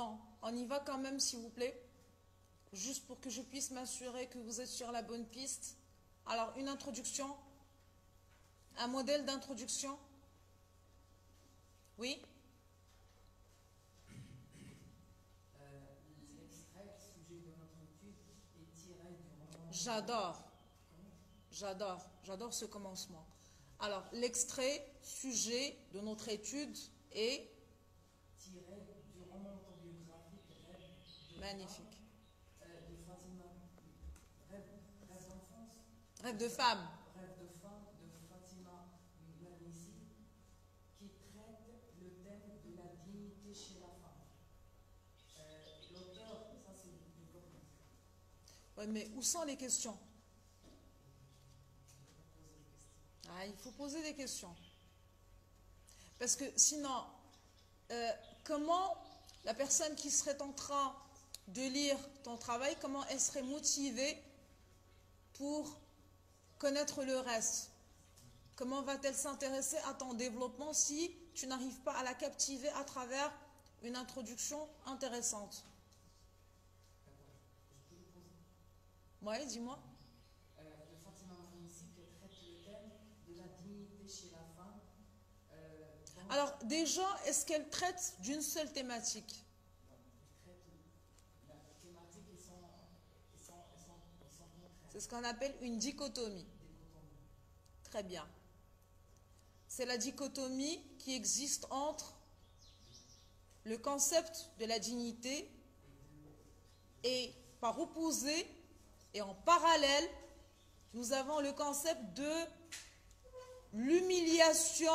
Bon, on y va quand même, s'il vous plaît. Juste pour que je puisse m'assurer que vous êtes sur la bonne piste. Alors, une introduction. Un modèle d'introduction. Oui? L'extrait sujet de notre étude est tiré du roman. J'adore ce commencement. Alors, l'extrait sujet de notre étude est tiré du roman autobiographique Rêve de magnifique. De Fatima. Rêve d'enfance. Rêve de femme. Rêve de femme de Fatima Mernissi, qui traite le thème de la dignité chez la femme. L'auteur, ça c'est du document. Oui, mais où sont les questions? Ah, il faut poser des questions. Parce que sinon, comment la personne qui serait en train de lire ton travail, comment elle serait motivée pour connaître le reste? Comment va-t-elle s'intéresser à ton développement si tu n'arrives pas à la captiver à travers une introduction intéressante? Oui, dis-moi. De Fatima Mernissi qui traite le thème de la dignité chez la femme. Alors, déjà, est-ce qu'elle traite d'une seule thématique? Elle traite la thématique et son contraire. C'est ce qu'on appelle une dichotomie. Très bien. C'est la dichotomie qui existe entre le concept de la dignité et par opposé et en parallèle, nous avons le concept de l'humiliation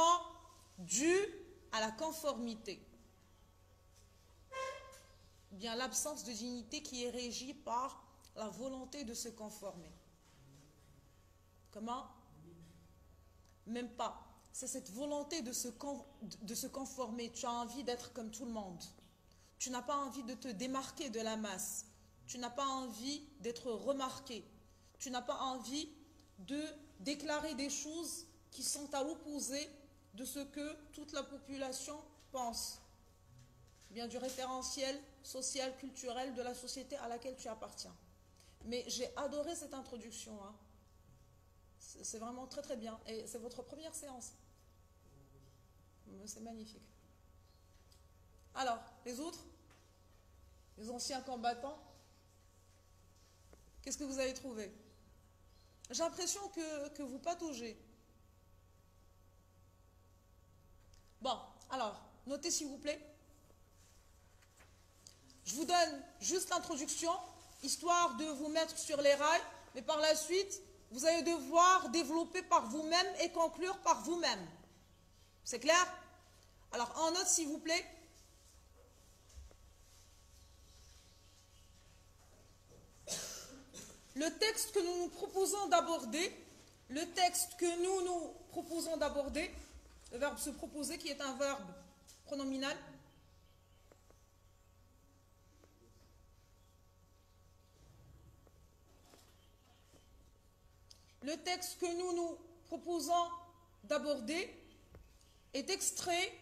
due à la conformité. Bien l'absence de dignité qui est régie par la volonté de se conformer. Comment? Même pas. C'est cette volonté de se conformer. Tu as envie d'être comme tout le monde. Tu n'as pas envie de te démarquer de la masse. Tu n'as pas envie d'être remarqué. Tu n'as pas envie de déclarer des choses qui sont à l'opposé de ce que toute la population pense. Bien du référentiel social, culturel de la société à laquelle tu appartiens. Mais j'ai adoré cette introduction. Hein. C'est vraiment très très bien. Et c'est votre première séance. C'est magnifique. Alors, les autres? Les anciens combattants? Qu'est-ce que vous avez trouvé? J'ai l'impression que vous pataugez. Bon, alors, notez s'il vous plaît. Je vous donne juste l'introduction, histoire de vous mettre sur les rails, mais par la suite, vous allez devoir développer par vous-même et conclure par vous-même. C'est clair? Alors, en note s'il vous plaît. Le texte que nous nous proposons d'aborder, le verbe se proposer qui est un verbe pronominal, le texte que nous nous proposons d'aborder est extrait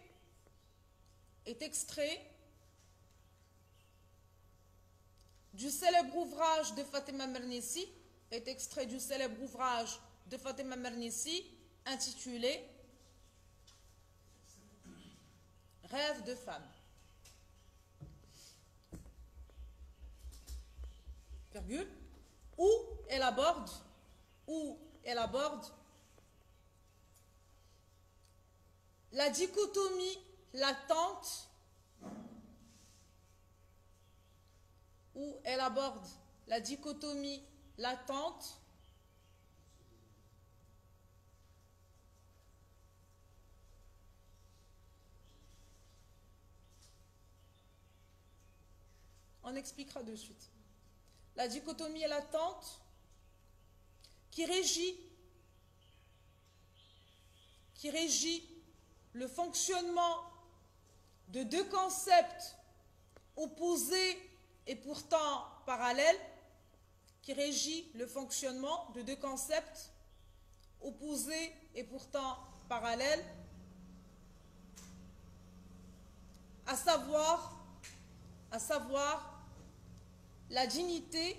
du célèbre ouvrage de Fatima Mernissi, intitulé Rêve de femme. Virgule. Où elle aborde la dichotomie latente, on expliquera de suite. La dichotomie latente qui régit le fonctionnement de deux concepts opposés et pourtant parallèles, à à savoir la dignité,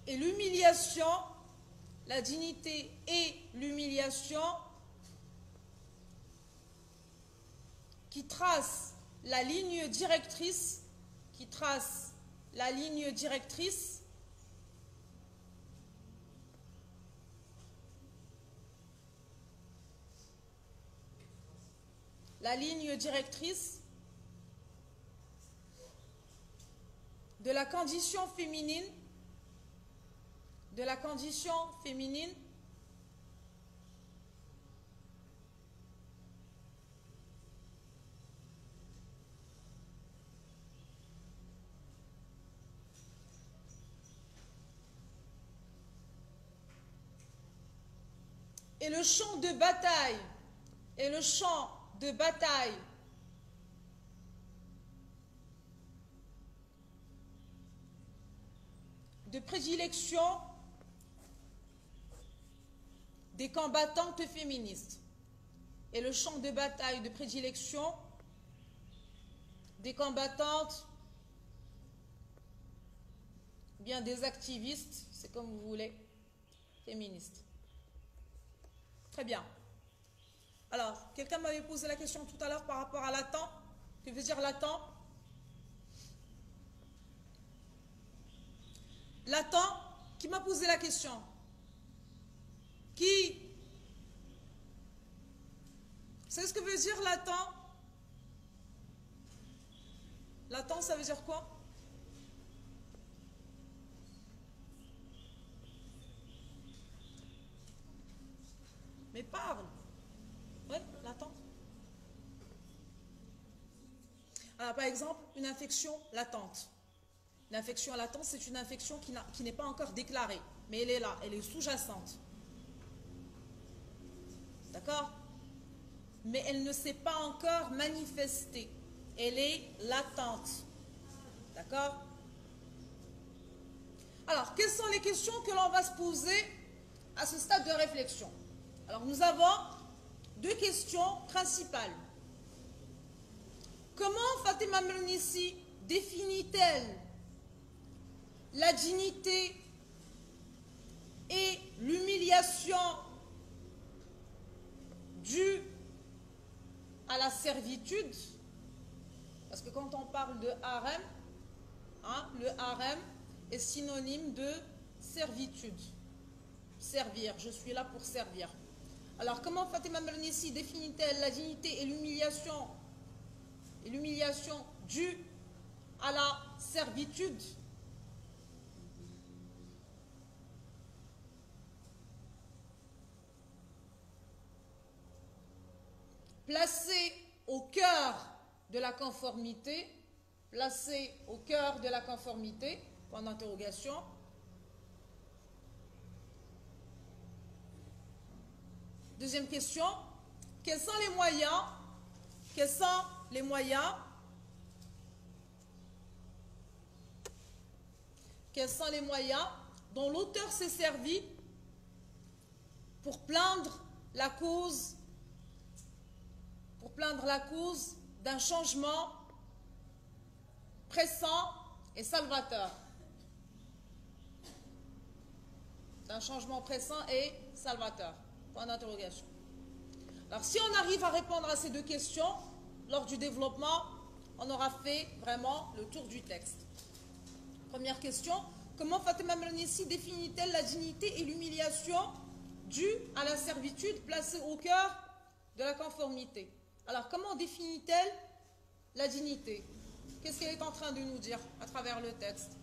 et l'humiliation, la dignité et l'humiliation qui trace la ligne directrice, de la condition féminine, et le champ de bataille, de prédilection des combattantes féministes. Et le champ de bataille de prédilection des combattantes, bien des activistes, c'est comme vous voulez, féministes. Très bien. Alors, quelqu'un m'avait posé la question tout à l'heure par rapport à latent. Que veut dire latent? Latent, qui m'a posé la question? Qui? Vous savez ce que veut dire latent? Latent, ça veut dire quoi? Mais parle. Oui, latent. Alors, par exemple, une infection latente. L'infection latente, c'est une infection qui n'est pas encore déclarée, mais elle est là, elle est sous-jacente. D'accord? Mais elle ne s'est pas encore manifestée. Elle est latente. D'accord? Alors, quelles sont les questions que l'on va se poser à ce stade de réflexion? Alors, nous avons deux questions principales. Comment Fatima Mernissi définit-elle la dignité et l'humiliation due à la servitude? Parce que quand on parle de harem, le harem est synonyme de servitude. Servir, je suis là pour servir. Alors, comment Fatima Mernissi définit-elle la dignité et l'humiliation due à la servitude? Placée au cœur de la conformité, point d'interrogation. Deuxième question, quels sont les moyens dont l'auteur s'est servi pour plaindre la cause d'un changement pressant et salvateur. Point d'interrogation. Alors, si on arrive à répondre à ces deux questions, lors du développement, on aura fait vraiment le tour du texte. Première question, comment Fatima Mernissi définit-elle la dignité et l'humiliation due à la servitude placée au cœur de la conformité? Alors, comment définit-elle la dignité? Qu'est-ce qu'elle est en train de nous dire à travers le texte?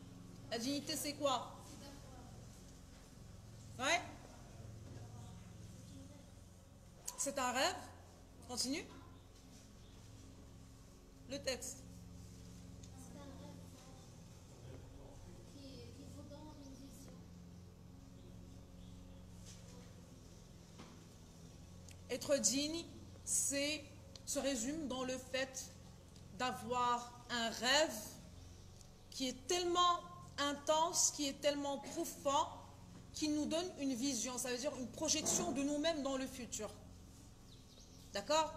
La dignité, c'est quoi? Ouais? C'est un rêve. Continue. Le texte. C'est un rêve qui vous donne une vision. Être digne, se résume dans le fait d'avoir un rêve qui est tellement intense, qui est tellement profond, qui nous donne une vision, ça veut dire une projection de nous-mêmes dans le futur. D'accord?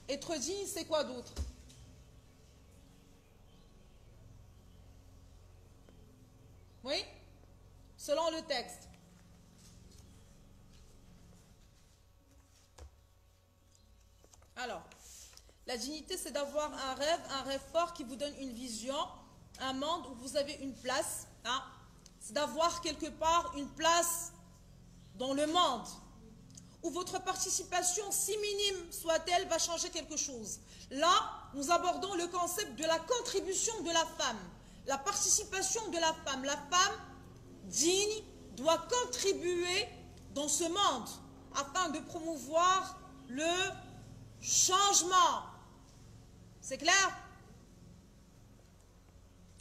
Être digne, c'est quoi d'autre? Oui? Selon le texte. Alors, la dignité, c'est d'avoir un rêve fort qui vous donne une vision, un monde où vous avez une place. Hein? C'est d'avoir quelque part une place dans le monde, où votre participation, si minime soit-elle, va changer quelque chose. Là, nous abordons le concept de la contribution de la femme, la participation de la femme. La femme digne doit contribuer dans ce monde afin de promouvoir le changement. C'est clair?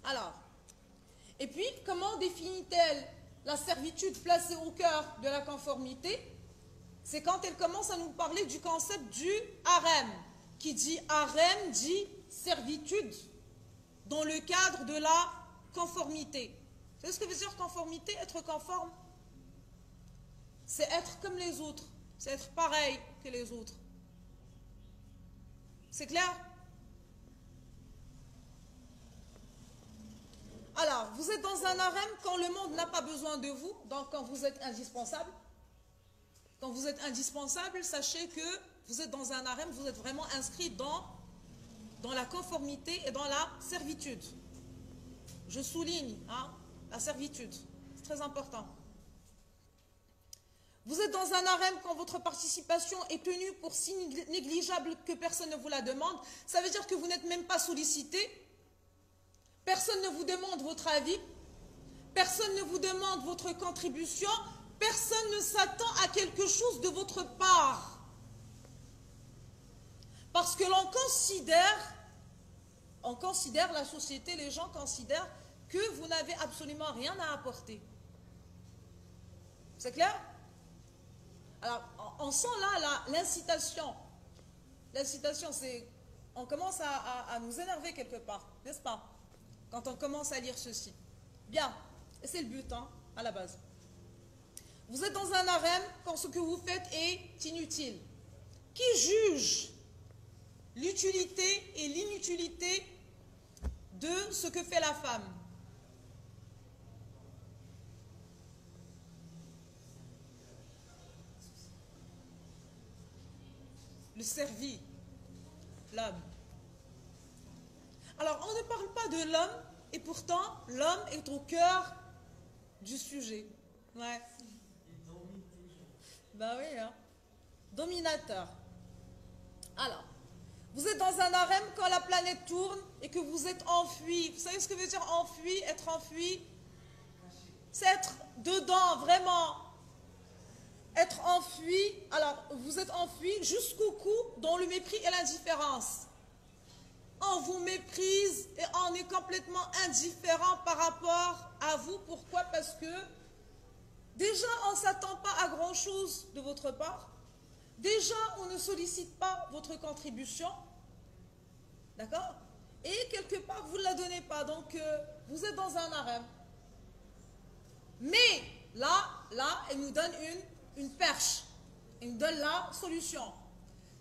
Alors, et puis, comment définit-elle la servitude placée au cœur de la conformité? C'est quand elle commence à nous parler du concept du harem. Qui dit harem dit servitude dans le cadre de la conformité. Vous savez ce que veut dire conformité? Être conforme, c'est être comme les autres, c'est être pareil que les autres. C'est clair? Alors, vous êtes dans un harem quand le monde n'a pas besoin de vous, donc quand vous êtes indispensable. Quand vous êtes indispensable, sachez que vous êtes dans un harem, vous êtes vraiment inscrit dans la conformité et dans la servitude. Je souligne, hein, la servitude, c'est très important. Vous êtes dans un harem quand votre participation est tenue pour si négligeable que personne ne vous la demande. Ça veut dire que vous n'êtes même pas sollicité. Personne ne vous demande votre avis. Personne ne vous demande votre contribution. Personne ne s'attend à quelque chose de votre part. Parce que l'on considère, la société, les gens considèrent que vous n'avez absolument rien à apporter. C'est clair? Alors, on sent là l'incitation. L'incitation, c'est... On commence à nous énerver quelque part, n'est-ce pas? Quand on commence à lire ceci. Bien, et c'est le but, hein, à la base. Vous êtes dans un harem quand ce que vous faites est inutile. Qui juge l'utilité et l'inutilité de ce que fait la femme? Le servi, l'homme. Alors, on ne parle pas de l'homme, et pourtant, l'homme est au cœur du sujet. Ouais. Ben oui, hein. Dominateur. Alors, vous êtes dans un harem quand la planète tourne et que vous êtes enfui. Vous savez ce que veut dire enfui? Être enfui, c'est être dedans, vraiment. Être enfui, alors vous êtes enfui jusqu'au cou dans le mépris et l'indifférence. On vous méprise et on est complètement indifférent par rapport à vous. Pourquoi? Parce que déjà, on ne s'attend pas à grand-chose de votre part. Déjà, on ne sollicite pas votre contribution. D'accord? Et quelque part, vous ne la donnez pas. Donc, vous êtes dans un harem. Mais, là, elle nous donne une perche. Elle nous donne la solution.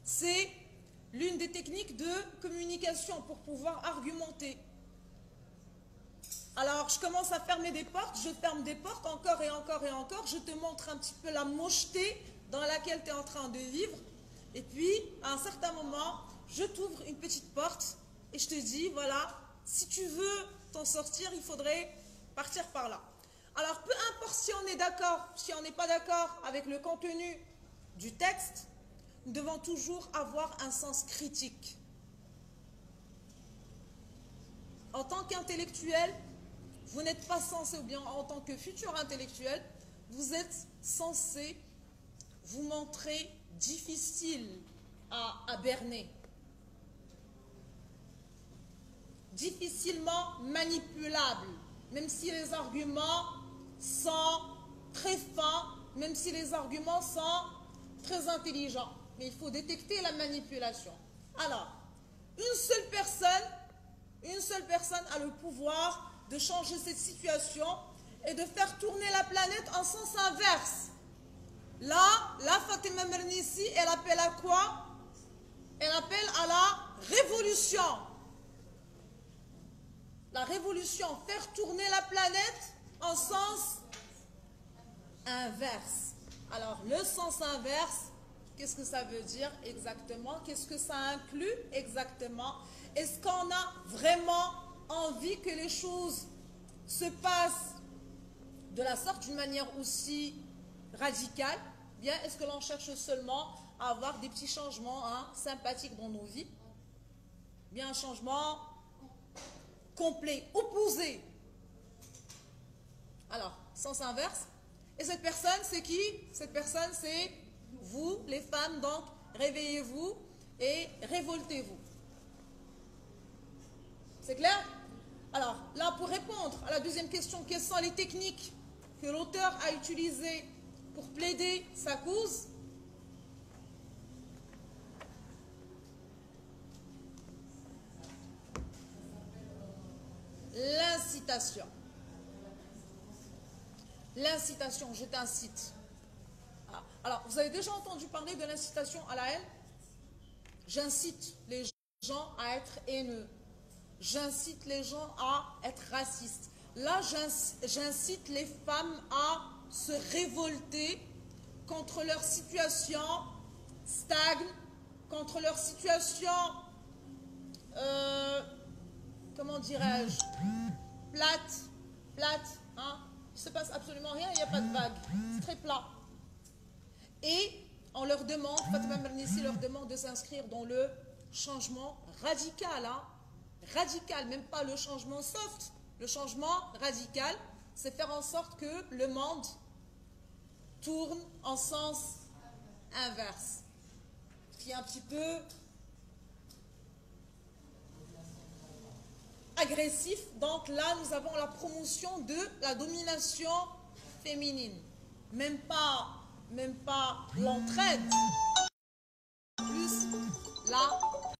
C'est l'une des techniques de communication pour pouvoir argumenter. Alors, je commence à fermer des portes, je ferme des portes encore et encore et encore. Je te montre un petit peu la mocheté dans laquelle tu es en train de vivre. Et puis, à un certain moment, je t'ouvre une petite porte et je te dis, voilà, si tu veux t'en sortir, il faudrait partir par là. Alors, peu importe si on est d'accord, si on n'est pas d'accord avec le contenu du texte, nous devons toujours avoir un sens critique. En tant qu'intellectuel, vous n'êtes pas censé, ou bien en tant que futur intellectuel, vous êtes censé vous montrer difficile à berner. Difficilement manipulable, même si les arguments sont très fins, même si les arguments sont très intelligents. Mais il faut détecter la manipulation. Alors, une seule personne a le pouvoir de changer cette situation et de faire tourner la planète en sens inverse. Là, la Fatima Mernissi, elle appelle à quoi? Elle appelle à la révolution. La révolution, faire tourner la planète en sens inverse. Alors, le sens inverse, qu'est-ce que ça veut dire exactement? Qu'est-ce que ça inclut exactement? Est-ce qu'on a vraiment envie que les choses se passent de la sorte, d'une manière aussi radicale? Bien, est-ce que l'on cherche seulement à avoir des petits changements sympathiques dans nos vies? Bien, un changement complet, opposé. Alors, sens inverse. Et cette personne, c'est qui? Cette personne, c'est vous, les femmes. Donc, réveillez-vous et révoltez-vous. C'est clair? Alors, là, pour répondre à la deuxième question, quelles sont les techniques que l'auteur a utilisées pour plaider sa cause? L'incitation. L'incitation, je t'incite. Alors, vous avez déjà entendu parler de l'incitation à la haine? J'incite les gens à être haineux. J'incite les gens à être racistes. Là, j'incite les femmes à se révolter contre leur situation stagne, contre leur situation, comment dirais-je, plate, hein? Il ne se passe absolument rien, il n'y a pas de vague, c'est très plat. Et on leur demande, Fatima Mernissi leur demande de s'inscrire dans le changement radical, radical, même pas le changement soft. Le changement radical, c'est faire en sorte que le monde tourne en sens inverse. Ce qui est un petit peu agressif. Donc là, nous avons la promotion de la domination féminine. Même pas l'entraide. Plus la